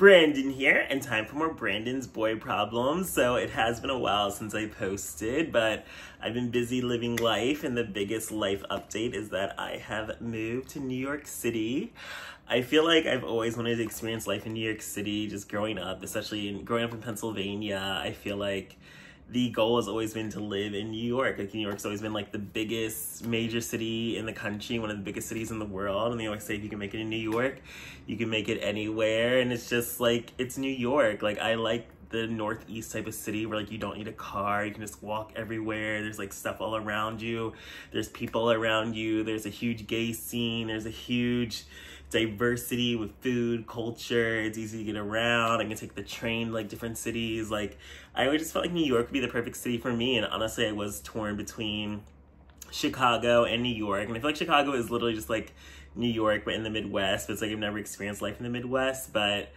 Brandon here, and time for more Brandon's boy problems. So it has been a while since I posted, but I've been busy living life, and the biggest life update is that I have moved to New York City. I feel like I've always wanted to experience life in New York City, just growing up, especially growing up in Pennsylvania. I feel like the goal has always been to live in New York. Like, New York's always been like the biggest major city in the country, one of the biggest cities in the world. And they always say if you can make it in New York, you can make it anywhere. And it's just like, it's New York. Like, I like the northeast type of city where like you don't need a car, you can just walk everywhere. There's like stuff all around you. There's people around you. There's a huge gay scene. There's a huge diversity with food, culture. It's easy to get around. I can take the train to like different cities. Like, I always just felt like New York would be the perfect city for me. And honestly, I was torn between Chicago and New York. And I feel like Chicago is literally just like New York, but in the Midwest. But it's like I've never experienced life in the Midwest. But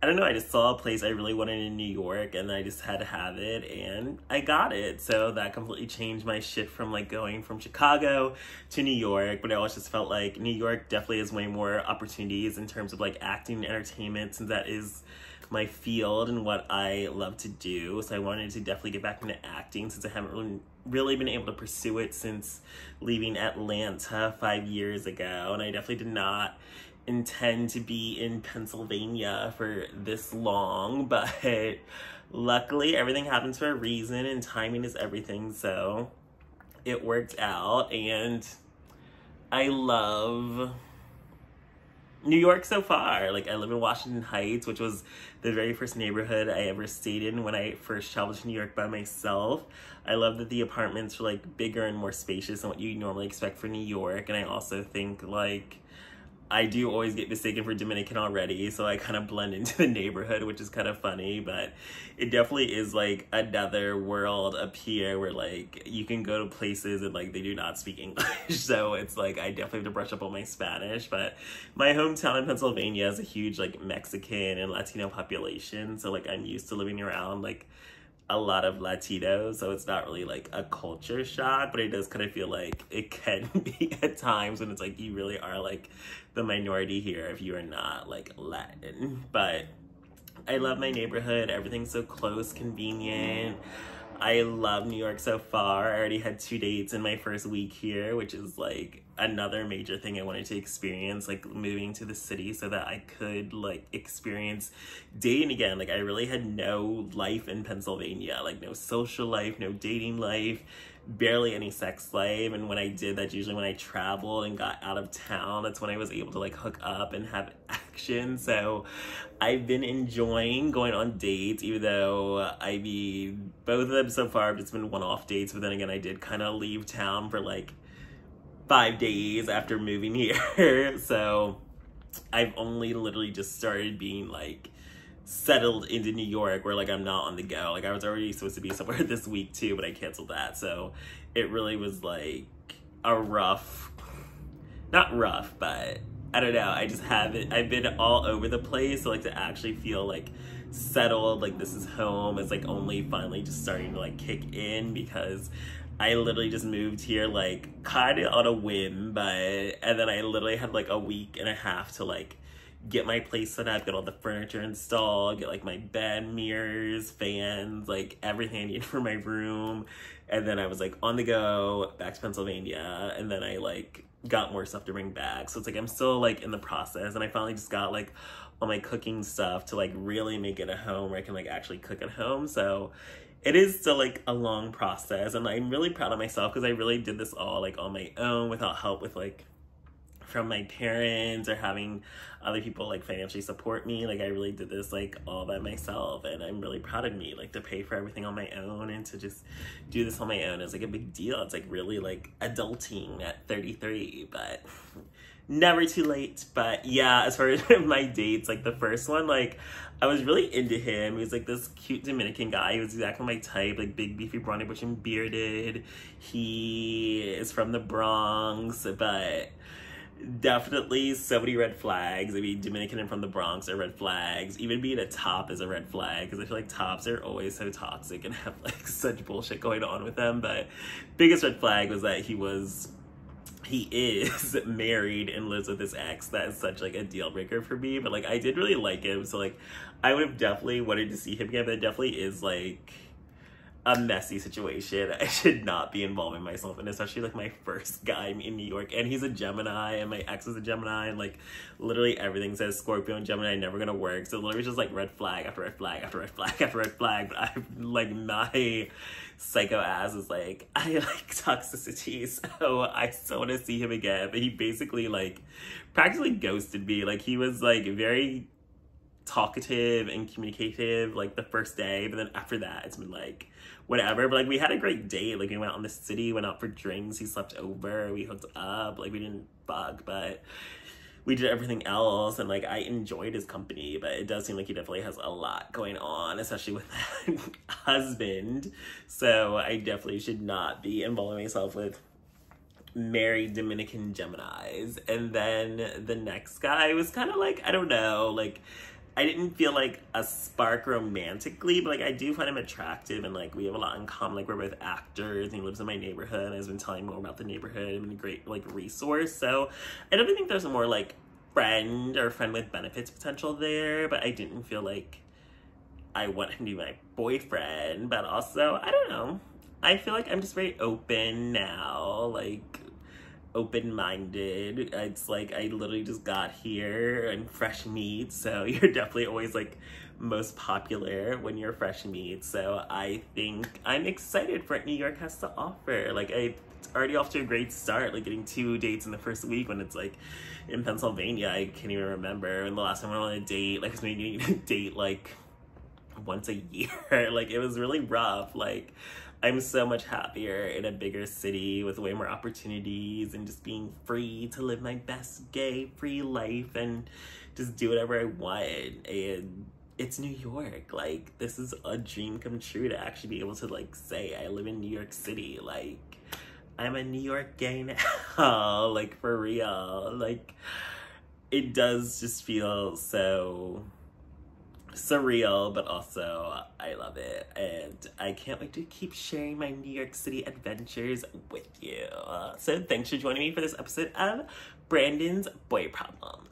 I don't know, I just saw a place I really wanted in New York, and I just had to have it, and I got it. So that completely changed my shift from like going from Chicago to New York. But I always just felt like New York definitely has way more opportunities in terms of like acting and entertainment, since that is my field and what I love to do. So I wanted to definitely get back into acting, since I haven't really been able to pursue it since leaving Atlanta 5 years ago. And I definitely did not intend to be in Pennsylvania for this long, but luckily everything happens for a reason, and timing is everything. So it worked out, and I love New York so far. Like, I live in Washington Heights, which was the very first neighborhood I ever stayed in when I first traveled to New York by myself. I love that the apartments were like bigger and more spacious than what you normally expect for New York. And I also think like I do always get mistaken for Dominican already, so I kind of blend into the neighborhood, which is kind of funny. But it definitely is like another world up here where like you can go to places and like they do not speak English. So it's like I definitely have to brush up on my Spanish. But my hometown in Pennsylvania has a huge like Mexican and Latino population, so like I'm used to living around like a lot of Latinos, so it's not really like a culture shock, but it does kind of feel like it can be at times when it's like you really are like the minority here if you are not like Latin. But I love my neighborhood. Everything's so close, convenient. I love New York so far. I already had 2 dates in my first week here, which is like another major thing I wanted to experience, like moving to the city so that I could like experience dating again. Like, I really had no life in Pennsylvania, like no social life, no dating life, barely any sex life. And when I did, that's usually when I traveled and got out of town. That's when I was able to like hook up and have action. So I've been enjoying going on dates, even though I mean both of them so far have just been one-off dates. But then again, I did kind of leave town for like 5 days after moving here. So I've only literally just started being like settled into New York, where like I'm not on the go. Like, I was already supposed to be somewhere this week too, but I canceled that. So it really was like a rough, not rough, but I don't know. I just haven't, I've been all over the place. So like to actually feel like settled, like this is home, is like only finally just starting to like kick in, because I literally just moved here like kind of on a whim, and then I literally had like a week and a half to like get my place set up, get all the furniture installed, get like my bed, mirrors, fans, like everything I needed for my room. And then I was like on the go back to Pennsylvania, and then I like got more stuff to bring back. So it's like I'm still like in the process, and I finally just got like all my cooking stuff to like really make it a home where I can like actually cook at home. So it is still like a long process, and I'm really proud of myself because I really did this all like on my own without help with like from my parents or having other people like financially support me. Like, I really did this like all by myself, and I'm really proud of me, like to pay for everything on my own and to just do this on my own is like a big deal. It's like really like adulting at 33, but never too late. But yeah, as far as my dates, like the first one, like I was really into him. He was like this cute Dominican guy. He was exactly my type, like big beefy brawny bush and bearded. He is from the Bronx, but definitely so many red flags. I mean, Dominican and from the Bronx are red flags. Even being a top is a red flag, because I feel like tops are always so toxic and have like such bullshit going on with them. But biggest red flag was that he was he is married and lives with his ex. That is such like a deal breaker for me, but like I did really like him, so like I would have definitely wanted to see him again, but it definitely is like a messy situation I should not be involving myself in, especially like my first guy in New York, and he's a Gemini and my ex is a Gemini, and like literally everything says Scorpio and Gemini never gonna work, so literally just like red flag after red flag after red flag after red flag. But I like my psycho ass is like, I like toxicity, so I still want to see him again. But he basically like practically ghosted me. Like he was like very talkative and communicative like the first day, but then after that it's been like whatever. But like we had a great date, like we went out in the city, went out for drinks, he slept over, we hooked up, like we didn't fuck, but we did everything else, and like I enjoyed his company. But it does seem like he definitely has a lot going on, especially with that husband, so I definitely should not be involving myself with married Dominican Geminis. And then the next guy was kind of like, I don't know, like I didn't feel like a spark romantically, but like I do find him attractive, and like we have a lot in common. Like we're both actors, and he lives in my neighborhood, and I've been telling more about the neighborhood and a great like resource. So I don't think there's a more like friend or friend with benefits potential there, but I didn't feel like I want him to be my boyfriend. But also, I don't know, I feel like I'm just very open now, like open-minded. It's like I literally just got here and fresh meat, so you're definitely always like most popular when you're fresh meat. So I think I'm excited for what New York has to offer. Like it's already off to a great start, like getting 2 dates in the first week when it's like in Pennsylvania. I can't even remember, and the last time I went on a date, like I was maybe a date like once a year. Like it was really rough. Like I'm so much happier in a bigger city with way more opportunities and just being free to live my best gay free life and just do whatever I want. And it's New York. Like this is a dream come true to actually be able to like say I live in New York City. Like I'm a New York gay now. Like for real. Like it does just feel so surreal, but also I love it, and I can't wait to keep sharing my New York City adventures with you. So thanks for joining me for this episode of Branden's Boy Problem.